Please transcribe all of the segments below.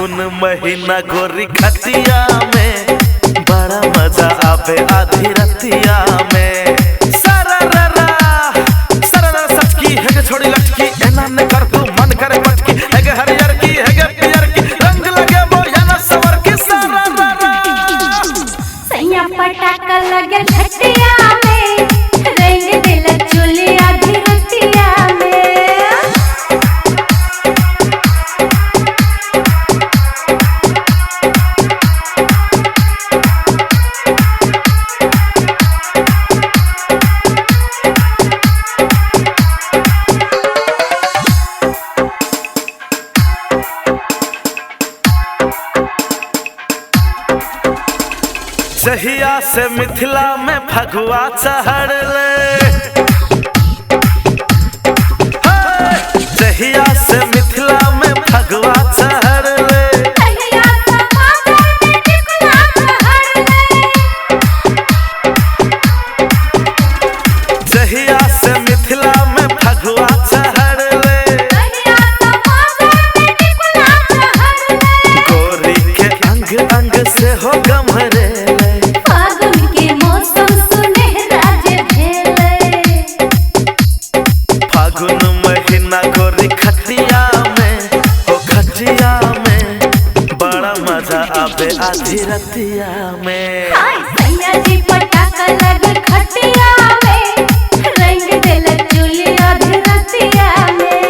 फागुन महीना गोरी खटिया में बड़ा मजा आवे आधी रतिया में। सारा रा सचकी है गे छोड़ी लटकी एना ने कर तू मन करे मटकी है गे हरियर की है गे पियर की रंग लगे वो या ना सवर की। सारा रा सैया पटाखा लगे खटिया में रंग दिल चुली आधी रतिया में। जहिया से मिथिला में फगुआ चढ़ले, जहिया से मिथिला में फगुआ चढ़ले, जहिया से मिथिला में फगुआ चढ़ले, गोरी के अंग अंग से हो गमरे गोरी खटिया में ओ खटिया में बड़ा मजा आवे आधी रतिया में। सैया जी पटाखा लगे खटिया में रंग दिल चुली आधी रतिया में।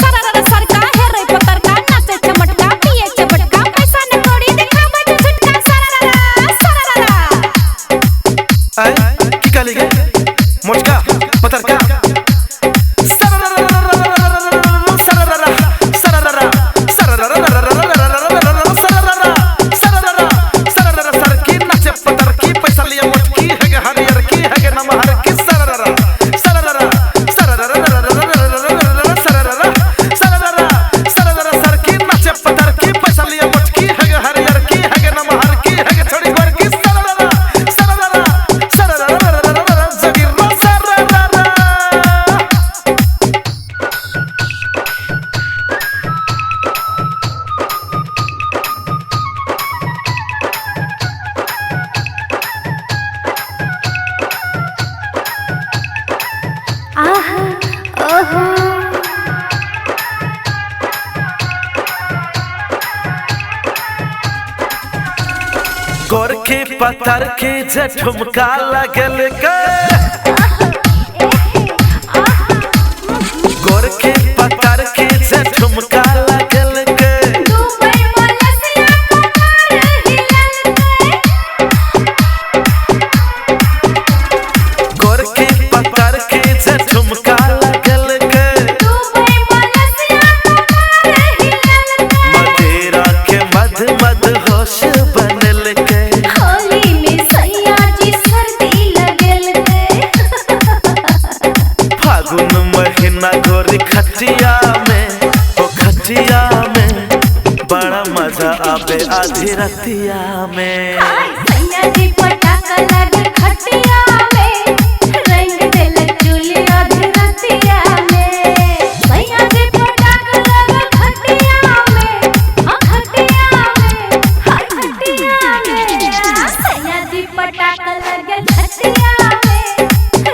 सरर सरका है रे पतरका नाचे चमटका पिए चपटका पैसा न कौड़ी दिखा बज झटका। सरर आई की काली गे मोचका पतरका गोरखी पत्थर की जे ठुमका लगल के, गोरखी पत्थर की जे ठुमका लगल के, गोरखी पत्थर की जे ठुमका लगल के, मदिरा के मध मध होश बनल के, फागुन महीना गोरी खटिया में ओ खटिया में बड़ा मजा आवे आधी रतिया में। सैया जी पटाखा लगे खटिया में रंग दिल चुली आधी रतिया में। सैया जी पटाखा लगे खटिया में खटिया में खटिया में। सैया जी पटाखा लगे खटिया में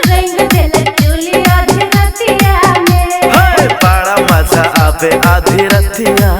रंग दिल चुली आधी रतिया में। बड़ा मजा आवे आधी रतिया